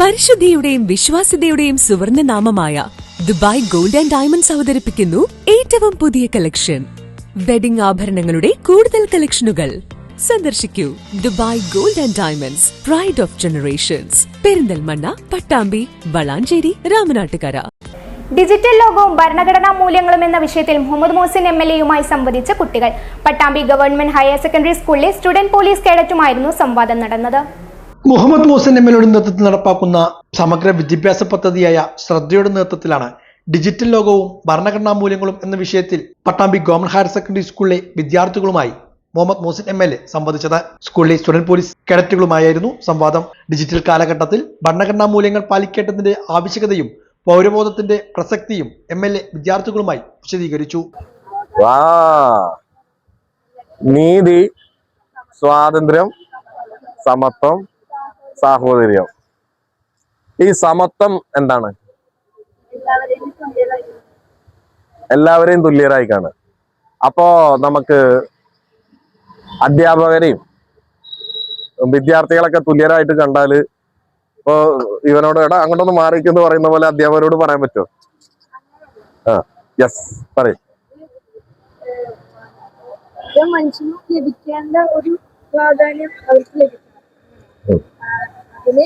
പരിശുദ്ധിയുടെയും വിശ്വാസ്യതയുടെയും സുവർണ നാമമായ Dubai gold and diamonds അവതരിപ്പിക്കുന്നു ഏറ്റവും പുതിയ കളക്ഷൻ. വെഡിംഗ് ആഭരണങ്ങളുടെ കൂടുതൽ കളക്ഷനുകൾ സന്ദർശിക്കൂ. Dubai gold and diamonds, pride of generations, Perinthalmanna, Pattambi, Valanchery, Ramanattukara. Digital ലോകവും ഭരണഘടനാ മൂല്യങ്ങളും എന്ന വിഷയത്തിൽ മുഹമ്മദ് മോഹസിൻ MLA-യുമായി സംവദിച്ച കുട്ടികൾ. പട്ടാമ്പി ഗവൺമെന്റ് ഹയർ സെക്കൻഡറി സ്കൂളിലെ സ്റ്റുഡന്റ് പോലീസ് കേഡറ്റുമായിരുന്നു സംവാദം നടന്നത്. മുഹമ്മദ് മോഹസിൻ MLA-യുടെ നേതൃത്വത്തിൽ നടപ്പാക്കുന്ന സമഗ്ര വിദ്യാഭ്യാസ പദ്ധതിയായ ശ്രദ്ധയുടെ നേതൃത്വത്തിലാണ് ഡിജിറ്റൽ ലോകവും ഭരണഘടനാ മൂല്യങ്ങളും എന്ന വിഷയത്തിൽ പട്ടാമ്പി ഗവൺമെന്റ് ഹയർ സെക്കൻഡറി സ്കൂളിലെ വിദ്യാർത്ഥികളുമായി മുഹമ്മദ് മോഹസിൻ MLA സംവദിച്ചത്. സ്കൂളിലെ സ്റ്റുഡന്റ് പോലീസ് കേഡറ്റുകളുമായിരുന്നു സംവാദം. ഡിജിറ്റൽ കാലഘട്ടത്തിൽ ഭരണഘടനാ മൂല്യങ്ങൾ പാലിക്കേണ്ടതിന്റെ ആവശ്യകതയും പൗരബോധത്തിന്റെ പ്രസക്തിയും MLA വിദ്യാർത്ഥികളുമായി വിശദീകരിച്ചു. നീതി, സ്വാതന്ത്ര്യം, സമത്വം, സാഹോദര്യം. ഈ സമത്വം എന്താണ്? എല്ലാവരെയും തുല്യരായി കാണുക. അപ്പോ നമുക്ക് അധ്യാപകരെയും വിദ്യാർത്ഥികളൊക്കെ തുല്യരായിട്ട് കണ്ടാല് ഇപ്പോ ഇവനോട് എടാ അങ്ങോട്ടൊന്ന് മാറിക്കെന്ന് പറയുന്ന പോലെ അധ്യാപകരോട് പറയാൻ പറ്റുമോ? യെസ് പറയും. മനുഷ്യന് ലഭിക്കേണ്ട ഒരു പ്രാധാന്യം അവർക്ക് ലഭിക്കണം. അതിന്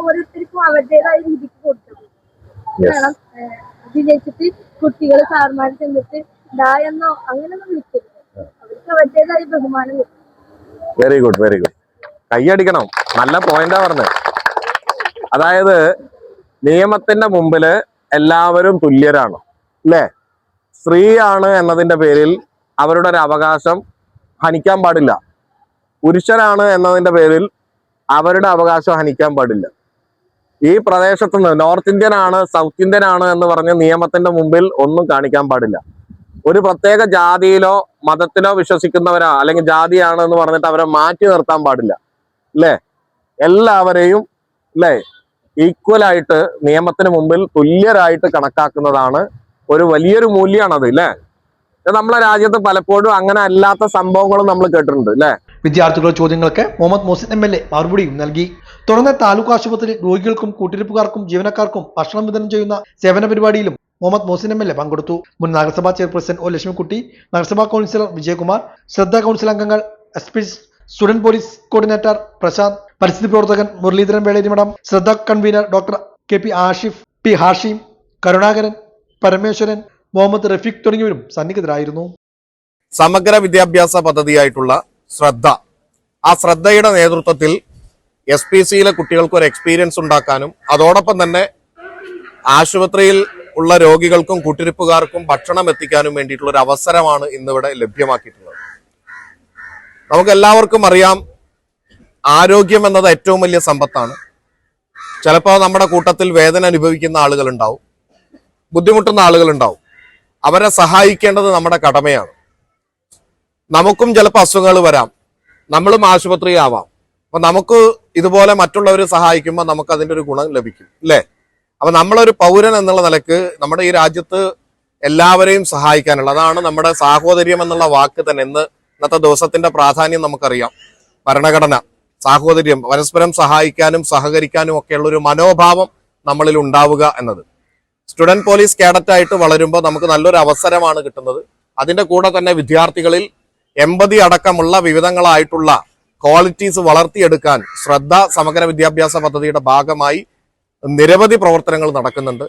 ഓരോരുത്തർക്കും അവരുടേതായ രീതിക്ക് കൊടുക്കണം. കാരണം അതിലേക്ക് കുട്ടികൾ സാർമാർ ചെന്നിട്ട് ഡായെന്നോ അങ്ങനെയൊന്നും വിളിക്കരുത്. അവർക്ക് അവരുടേതായ ബഹുമാനം കിട്ടും. Very good, very good. കൈയടിക്കണം. നല്ല പോയിന്റാ പറഞ്ഞത്. അതായത് നിയമത്തിന്റെ മുമ്പില് എല്ലാവരും തുല്യരാണ്, അല്ലേ? സ്ത്രീയാണ് എന്നതിന്റെ പേരിൽ അവരുടെ ഒരു അവകാശം ഹനിക്കാൻ പാടില്ല. പുരുഷനാണ് എന്നതിന്റെ പേരിൽ അവരുടെ അവകാശം ഹനിക്കാൻ പാടില്ല. ഈ പ്രദേശത്ത് നിന്ന് നോർത്ത് ഇന്ത്യൻ ആണ്, സൗത്ത് ഇന്ത്യൻ ആണ് എന്ന് പറഞ്ഞ് നിയമത്തിന്റെ മുമ്പിൽ ഒന്നും കാണിക്കാൻ പാടില്ല. ഒരു പ്രത്യേക ജാതിയിലോ മതത്തിലോ വിശ്വസിക്കുന്നവരാ അല്ലെങ്കിൽ ജാതിയാണ് എന്ന് പറഞ്ഞിട്ട് അവരെ മാറ്റി നിർത്താൻ പാടില്ല, അല്ലേ? എല്ലാവരെയും അല്ലേ ഈക്വലായിട്ട് നിയമത്തിന് മുമ്പിൽ തുല്യരായിട്ട് കണക്കാക്കുന്നതാണ് ഒരു വലിയൊരു മൂല്യമാണത്, അല്ലേ? നമ്മളെ രാജ്യത്ത് പലപ്പോഴും അങ്ങനെ അല്ലാത്ത സംഭവങ്ങളും നമ്മൾ കേട്ടിട്ടുണ്ട്, അല്ലേ? വിദ്യാർത്ഥികളുടെ ചോദ്യങ്ങൾക്ക് മുഹമ്മദ് മോഹസിൻ MLA മറുപടിയും നൽകി. തുടർന്ന് താലൂക്ക് ആശുപത്രിയിൽ രോഗികൾക്കും കൂട്ടിരിപ്പുകാർക്കും ജീവനക്കാർക്കും ഭക്ഷണം വിതരണം ചെയ്യുന്ന സേവന പരിപാടിയിലും മുഹമ്മദ് മോഹസിൻ MLA പങ്കെടുത്തു. മുൻ നഗരസഭാ ചെയർപേഴ്സൺ O ലക്ഷ്മിക്കുട്ടി, നഗരസഭാ കൗൺസിലർ വിജയകുമാർ, ശ്രദ്ധ കൗൺസിൽ അംഗങ്ങൾ SP, student police coordinator Prashanth, പരിസ്ഥിതി പ്രവർത്തകൻ Muraleedharan Velerimadham, Shraddha convener doctor KP Ashif, P Hashim, Karunakaran, Parameswaran, Muhammad Rafeeq തുടങ്ങിയവരും സന്നിഹിതരായിരുന്നു. സമഗ്ര വിദ്യാഭ്യാസ പദ്ധതിയായിട്ടുള്ള ശ്രദ്ധ, ആ ശ്രദ്ധയുടെ നേതൃത്വത്തിൽ SPCയിലെ കുട്ടികൾക്ക് ഒരു എക്സ്പീരിയൻസ് ഉണ്ടാക്കാനും അതോടൊപ്പം തന്നെ ആശുപത്രിയിൽ ഉള്ള രോഗികൾക്കും കൂട്ടിരിപ്പുകാർക്കും ഭക്ഷണം എത്തിക്കാനും വേണ്ടിയിട്ടുള്ള ഒരു അവസരമാണ് ഇന്നിവിടെ ലഭ്യമാക്കിയിട്ടുള്ളത്. നമുക്ക് എല്ലാവർക്കും അറിയാം, ആരോഗ്യം എന്നത് ഏറ്റവും വലിയ സമ്പത്താണ്. ചിലപ്പോൾ നമ്മുടെ കൂട്ടത്തിൽ വേദന അനുഭവിക്കുന്ന ആളുകളുണ്ടാവും, ബുദ്ധിമുട്ടുന്ന ആളുകളുണ്ടാവും. അവരെ സഹായിക്കേണ്ടത് നമ്മുടെ കടമയാണ്. നമുക്കും ചിലപ്പോൾ അസുഖങ്ങൾ വരാം, നമ്മളും ആശുപത്രിയാവാം. അപ്പൊ നമുക്ക് ഇതുപോലെ മറ്റുള്ളവരെ സഹായിക്കുമ്പോൾ നമുക്ക് അതിൻ്റെ ഒരു ഗുണം ലഭിക്കും, അല്ലേ? അപ്പൊ നമ്മളൊരു പൗരൻ എന്നുള്ള നിലക്ക് നമ്മുടെ ഈ രാജ്യത്ത് എല്ലാവരെയും സഹായിക്കാനുള്ള, അതാണ് നമ്മുടെ സാഹോദര്യം എന്നുള്ള വാക്ക് തന്നെ. ഇന്നത്തെ ദിവസത്തിന്റെ പ്രാധാന്യം നമുക്കറിയാം. ഭരണഘടന, സാഹോദര്യം, പരസ്പരം സഹായിക്കാനും സഹകരിക്കാനും ഒക്കെയുള്ള ഒരു മനോഭാവം നമ്മളിൽ ഉണ്ടാവുക എന്നത്. സ്റ്റുഡന്റ് പോലീസ് കേഡറ്റായിട്ട് വളരുമ്പോൾ നമുക്ക് നല്ലൊരു അവസരമാണ് കിട്ടുന്നത്. അതിന്റെ കൂടെ തന്നെ വിദ്യാർത്ഥികളിൽ എമ്പതി അടക്കമുള്ള വിവിധങ്ങളായിട്ടുള്ള ക്വാളിറ്റീസ് വളർത്തിയെടുക്കാൻ ശ്രദ്ധ സമഗ്ര വിദ്യാഭ്യാസ പദ്ധതിയുടെ ഭാഗമായി നിരവധി പ്രവർത്തനങ്ങൾ നടക്കുന്നുണ്ട്.